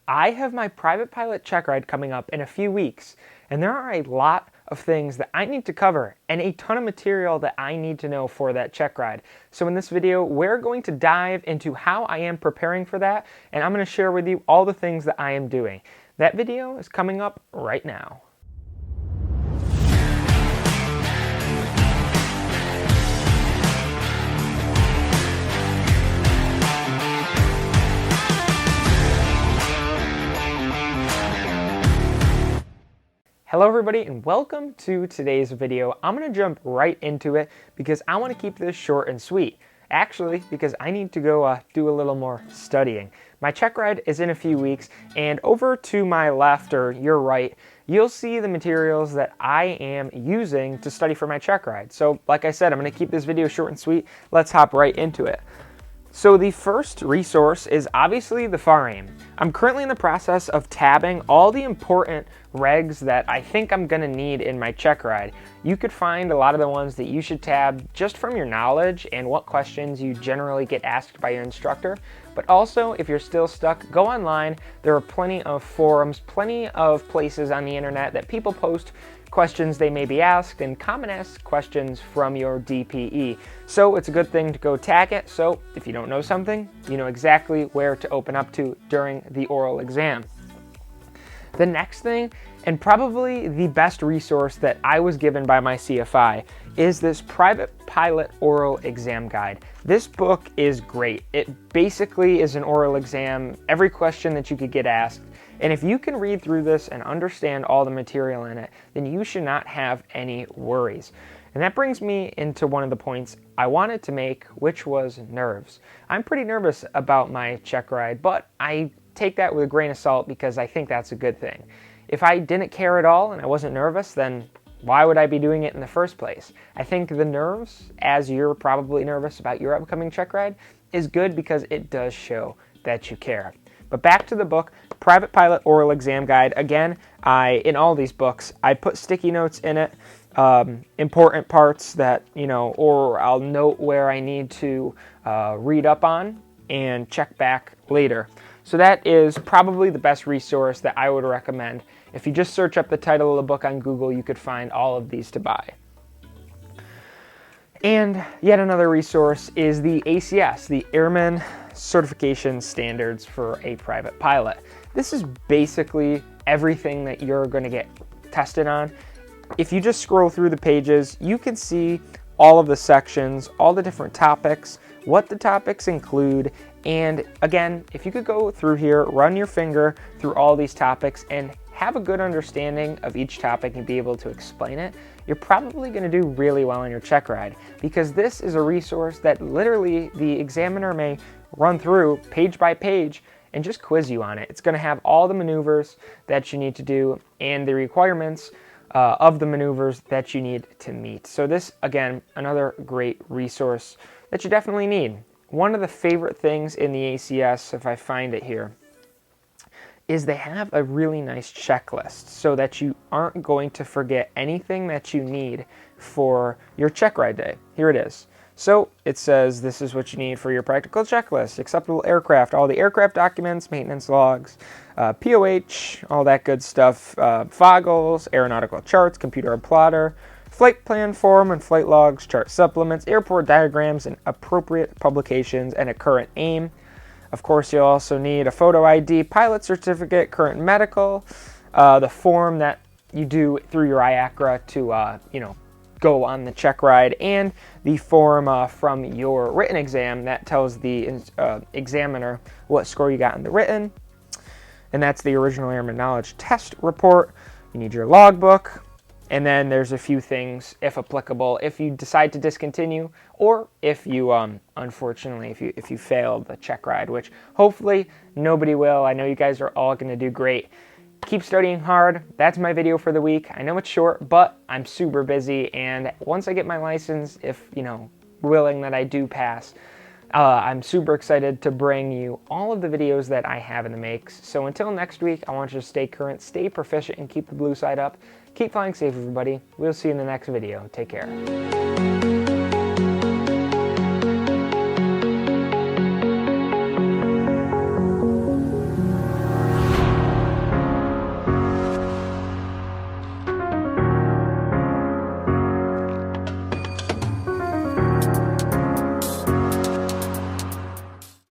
I have my private pilot check ride coming up in a few weeks, and there are a lot of things that I need to cover and a ton of material that I need to know for that check ride. So in this video, we're going to dive into how I am preparing for that, and I'm going to share with you all the things that I am doing. That video is coming up right now. Hello everybody and welcome to today's video. I'm going to jump right into it because I want to keep this short and sweet. Actually, because I need to go do a little more studying. My check ride is in a few weeks, and over to my left or your right, you'll see the materials that I am using to study for my check ride. So like I said, I'm going to keep this video short and sweet. Let's hop right into it. So the first resource is obviously the FAR aim. I'm currently in the process of tabbing all the important regs that I think I'm going to need in my check ride. You could find a lot of the ones that you should tab just from your knowledge and what questions you generally get asked by your instructor. But also, if you're still stuck, go online. There are plenty of forums, plenty of places on the internet that people post questions they may be asked and common asked questions from your DPE. So it's a good thing to go tag it, so if you don't know something, you know exactly where to open up to during the oral exam. The next thing, and probably the best resource that I was given by my CFI, is this Private Pilot Oral Exam Guide. This book is great. It basically is an oral exam, every question that you could get asked. And if you can read through this and understand all the material in it, then you should not have any worries. And that brings me into one of the points I wanted to make, which was nerves. I'm pretty nervous about my check ride, but I take that with a grain of salt because I think that's a good thing. If I didn't care at all and I wasn't nervous, then why would I be doing it in the first place? I think the nerves, as you're probably nervous about your upcoming check ride, is good because it does show that you care. But back to the book, Private Pilot Oral Exam Guide. Again, in all these books, I put sticky notes in it, important parts that, or I'll note where I need to read up on and check back later. So that is probably the best resource that I would recommend. If you just search up the title of the book on Google, you could find all of these to buy. And yet another resource is the ACS, the Airman Certification Standards for a Private Pilot. This is basically everything that you're going to get tested on. If you just scroll through the pages, you can see all of the sections, all the different topics, what the topics include, and again, if you could go through here, run your finger through all these topics and have a good understanding of each topic and be able to explain it, you're probably going to do really well on your check ride, because this is a resource that literally the examiner may run through page by page and just quiz you on it. It's going to have all the maneuvers that you need to do and the requirements of the maneuvers that you need to meet. So this, again, another great resource that you definitely need. One of the favorite things in the ACS, if I find it here, is they have a really nice checklist so that you aren't going to forget anything that you need for your check ride day. Here it is. So it says this is what you need for your practical checklist: acceptable aircraft, all the aircraft documents, maintenance logs, POH, all that good stuff, foggles, aeronautical charts, computer plotter, flight plan form and flight logs, chart supplements, airport diagrams, and appropriate publications, and a current aim. Of course, you'll also need a photo ID, pilot certificate, current medical, the form that you do through your IACRA to, go on the check ride, and the form from your written exam that tells the examiner what score you got in the written. And that's the original Airman Knowledge Test Report. You need your logbook. And then there's a few things, if applicable, if you decide to discontinue, or if you, unfortunately, if you failed the check ride, which hopefully nobody will. I know you guys are all going to do great. Keep studying hard. That's my video for the week. I know it's short, but I'm super busy. And once I get my license, if, willing that I do pass, I'm super excited to bring you all of the videos that I have in the makes. So until next week, I want you to stay current, stay proficient, and keep the blue side up. Keep flying safe, everybody. We'll see you in the next video. Take care.